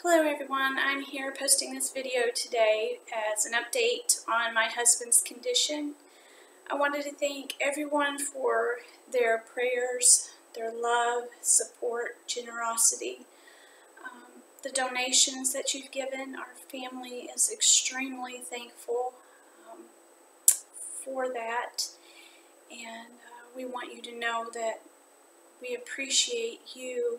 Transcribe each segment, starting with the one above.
Hello everyone, I'm here posting this video today as an update on my husband's condition. I wanted to thank everyone for their prayers, their love, support, generosity, the donations that you've given. Our family is extremely thankful for that, and we want you to know that we appreciate you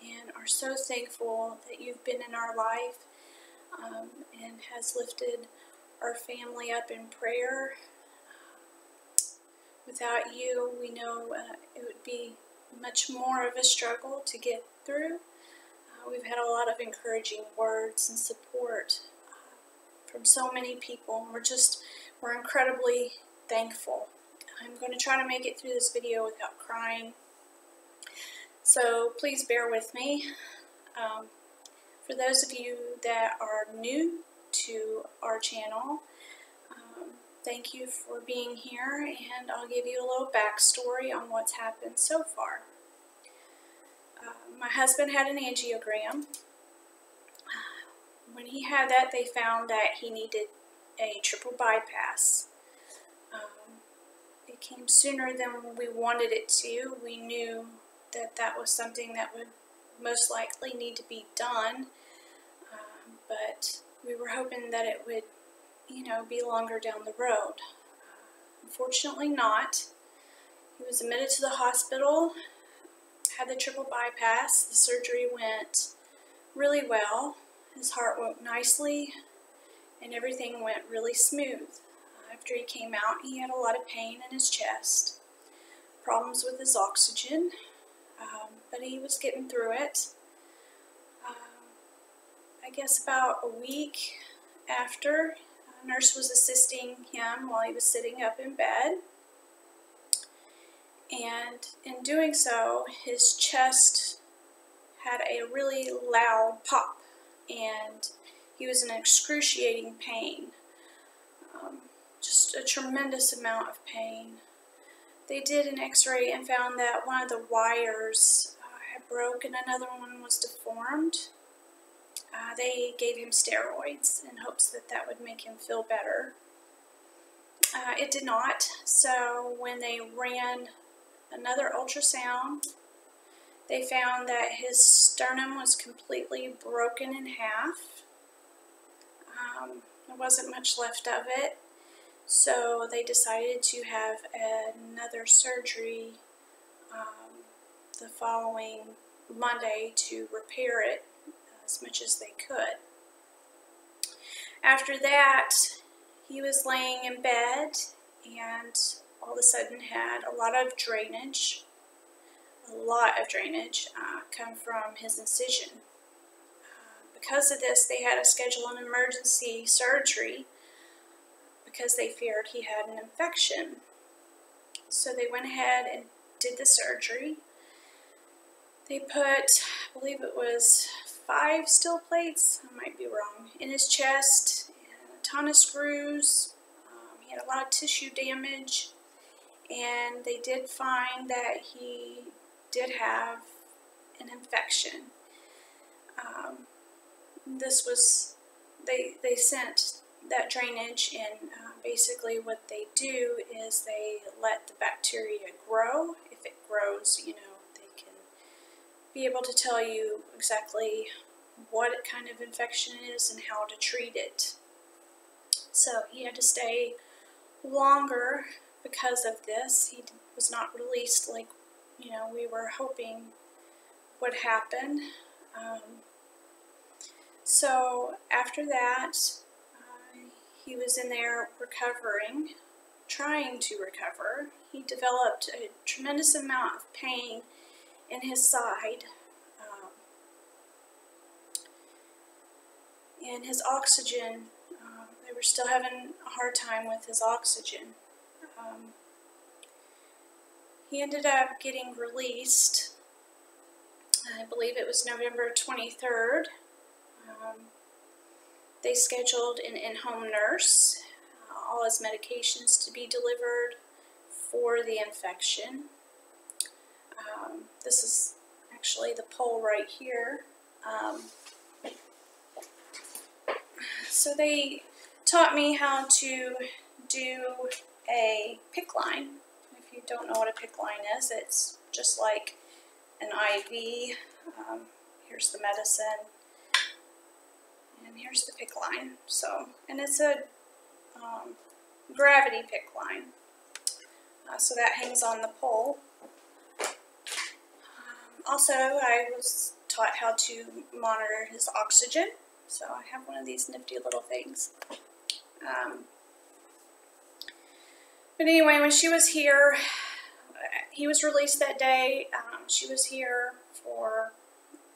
and are so thankful that you've been in our life and has lifted our family up in prayer. Without you, we know it would be much more of a struggle to get through. We've had a lot of encouraging words and support from so many people, and we're incredibly thankful. I'm going to try to make it through this video without crying, so please bear with me. For those of you that are new to our channel, thank you for being here, and I'll give you a little backstory on what's happened so far. My husband had an angiogram. When he had that, they found that he needed a triple bypass. It came sooner than we wanted it to. We knew that that was something that would most likely need to be done, but we were hoping that it would, be longer down the road. Unfortunately not. He was admitted to the hospital, had the triple bypass. The surgery went really well. His heart went nicely, and everything went really smooth. After he came out, he had a lot of pain in his chest, problems with his oxygen, but he was getting through it. I guess about a week after, a nurse was assisting him while he was sitting up in bed, and in doing so, his chest had a really loud pop, and he was in excruciating pain, just a tremendous amount of pain. They did an x-ray and found that one of the wires had broke and another one was deformed. They gave him steroids in hopes that that would make him feel better. It did not, so when they ran another ultrasound, they found that his sternum was completely broken in half. There wasn't much left of it, so they decided to have another surgery the following Monday to repair it as much as they could. After that, he was laying in bed and all of a sudden had a lot of drainage come from his incision. Because of this, they had to schedule an emergency surgery because they feared he had an infection. So they went ahead and did the surgery. They put, I believe it was 5 steel plates, I might be wrong, in his chest, and a ton of screws. He had a lot of tissue damage, and they did find that he did have an infection. They sent that drainage, and basically what they do is they let the bacteria grow. If it grows, they can be able to tell you exactly what kind of infection it is and how to treat it. So he had to stay longer because of this. He was not released like we were hoping would happen. So after that, he was in there recovering, trying to recover. He developed a tremendous amount of pain in his side, and his oxygen, they were still having a hard time with his oxygen. He ended up getting released, I believe it was November 23rd. They scheduled an in-home nurse, all his medications to be delivered for the infection. This is actually the pole right here. So they taught me how to do a PICC line. If you don't know what a PICC line is, it's just like an IV. Here's the medicine, and here's the PICC line. So, and it's a gravity PICC line. So that hangs on the pole. Also, I was taught how to monitor his oxygen. So I have one of these nifty little things. But anyway, when she was here, he was released that day. She was here for,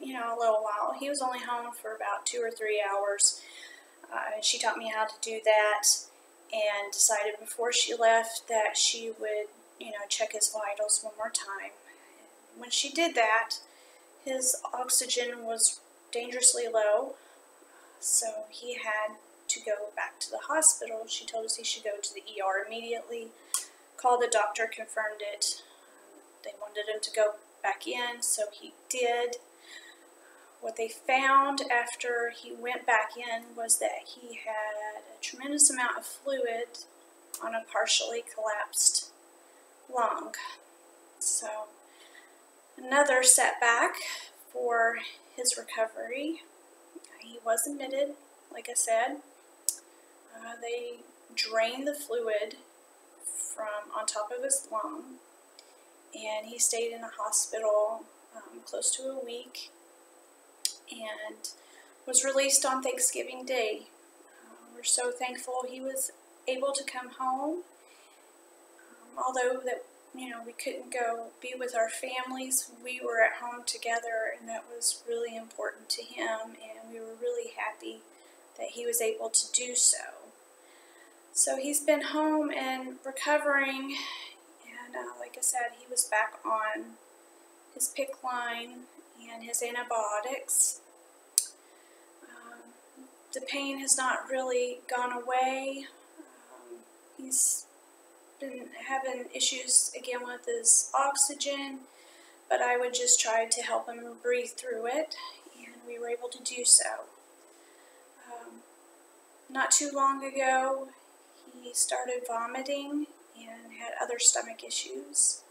you know, a little while. He was only home for about 2 or 3 hours. She taught me how to do that and decided before she left that she would, you know, check his vitals one more time. When she did that, his oxygen was dangerously low, so he had to go back to the hospital. She told us he should go to the ER immediately. Called the doctor, confirmed it. They wanted him to go back in, so he did. What they found after he went back in was that he had a tremendous amount of fluid on a partially collapsed lung. So another setback for his recovery. He was admitted, like I said. They drained the fluid from on top of his lung, and he stayed in the hospital close to a week and was released on Thanksgiving Day. We're so thankful he was able to come home, although that, you know, we couldn't go be with our families. We were at home together, and that was really important to him, and we were really happy that he was able to do so. So he's been home and recovering, and like I said, he was back on his PICC line and his antibiotics. The pain has not really gone away. He's been having issues again with his oxygen, but I would just try to help him breathe through it, and we were able to do so. Not too long ago, he started vomiting and had other stomach issues,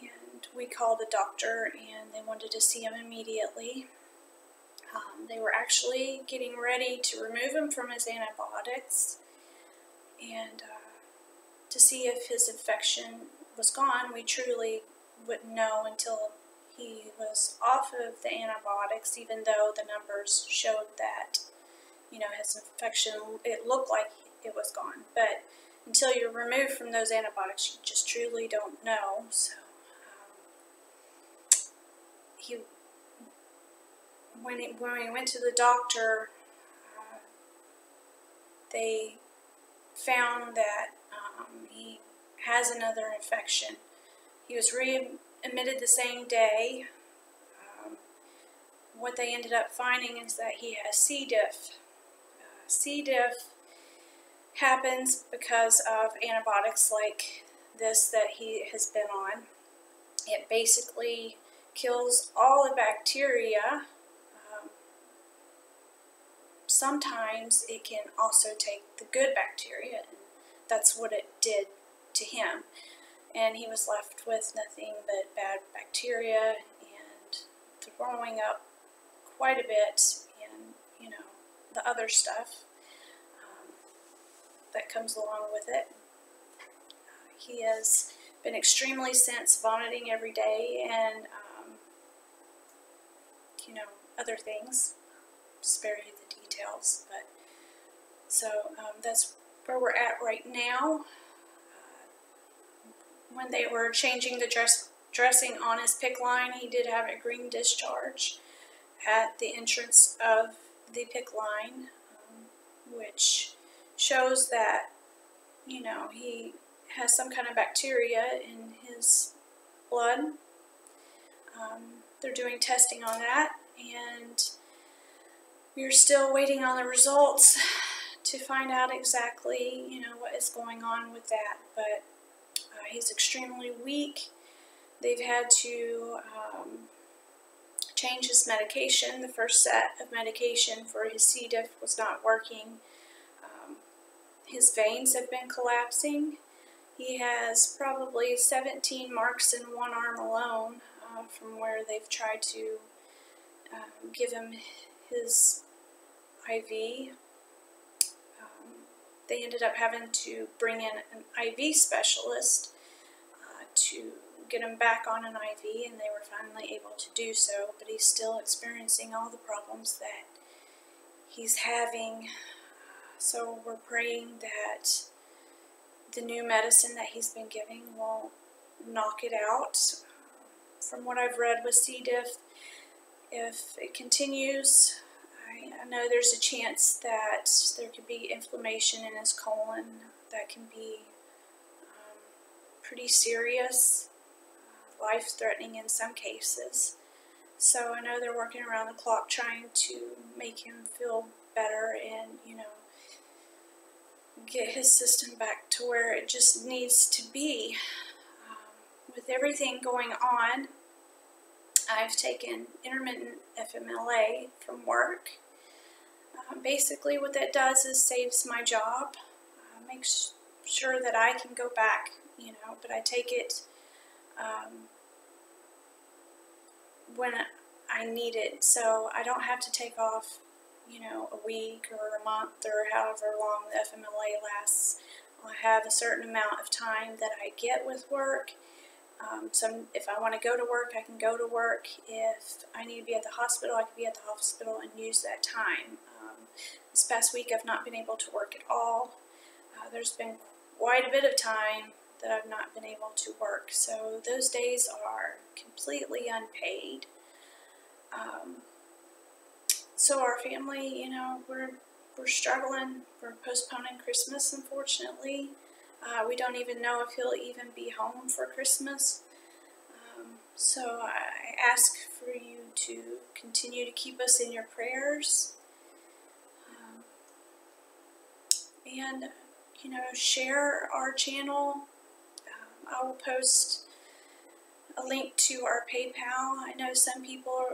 and we called the doctor and they wanted to see him immediately. They were actually getting ready to remove him from his antibiotics and to see if his infection was gone. We truly wouldn't know until he was off of the antibiotics, even though the numbers showed that, you know, his infection, it looked like it was gone. But until you're removed from those antibiotics, you just truly don't know. So when we went to the doctor, they found that he has another infection. He was readmitted the same day. What they ended up finding is that he has C. diff. C. diff happens because of antibiotics like this that he has been on. It basically kills all the bacteria. Sometimes it can also take the good bacteria, and that's what it did to him. And he was left with nothing but bad bacteria and throwing up quite a bit, and, you know, the other stuff that comes along with it. He has been extremely since vomiting every day and, you know, other things. Spare you the details, but so that's where we're at right now. When they were changing the dressing on his PICC line, he did have a green discharge at the entrance of the PICC line, which shows that, you know, he has some kind of bacteria in his blood. They're doing testing on that, and we're still waiting on the results to find out exactly, you know, what is going on with that. But he's extremely weak. They've had to change his medication. The first set of medication for his C. diff was not working. His veins have been collapsing. He has probably 17 marks in one arm alone from where they've tried to give him his IV. They ended up having to bring in an IV specialist to get him back on an IV, and they were finally able to do so, but he's still experiencing all the problems that he's having. So we're praying that the new medicine that he's been giving will knock it out. From what I've read with C. diff, if it continues, I know there's a chance that there could be inflammation in his colon that can be pretty serious, life-threatening in some cases. So I know they're working around the clock trying to make him feel better and, get his system back to where it just needs to be. With everything going on, I've taken intermittent FMLA from work. Basically what that does is saves my job, makes sure that I can go back, but I take it when I need it, so I don't have to take off, a week or a month or however long the FMLA lasts. I have a certain amount of time that I get with work. So if I want to go to work, I can go to work. If I need to be at the hospital, I can be at the hospital and use that time. This past week I've not been able to work at all. There's been quite a bit of time that I've not been able to work, so those days are completely unpaid. So our family, we're struggling. We're postponing Christmas, unfortunately. We don't even know if he'll even be home for Christmas. So I ask for you to continue to keep us in your prayers. And, share our channel. I will post a link to our PayPal. I know some people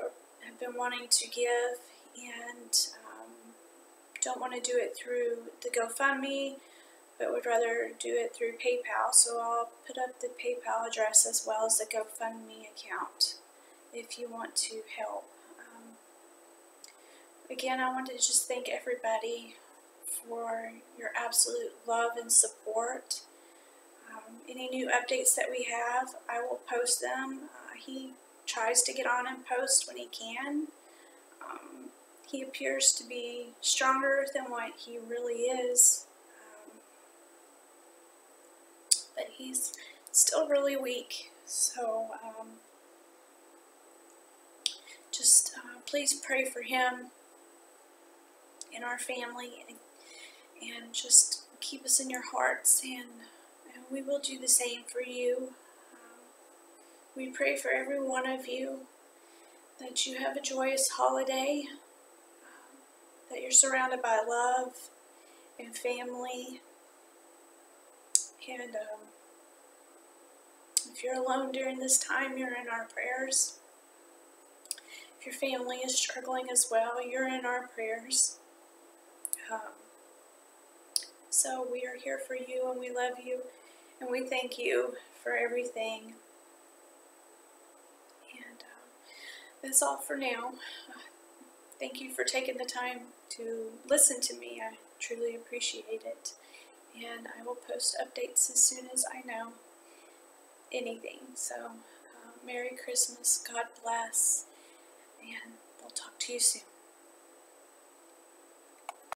have been wanting to give and don't want to do it through the Gofundme, but would rather do it through PayPal. So I'll put up the PayPal address as well as the GoFundMe account if you want to help. Again, I want to just thank everybody for your absolute love and support. Any new updates that we have, I will post them. He tries to get on and post when he can. He appears to be stronger than what he really is, but he's still really weak. So just please pray for him and our family, and just keep us in your hearts, and we will do the same for you. We pray for every one of you that you have a joyous holiday, that you're surrounded by love and family, and if you're alone during this time, you're in our prayers. If your family is struggling as well, you're in our prayers. So we are here for you, and we love you, and we thank you for everything. And that's all for now. Thank you for taking the time to listen to me. I truly appreciate it. And I will post updates as soon as I know anything. So Merry Christmas, God bless, and we'll talk to you soon.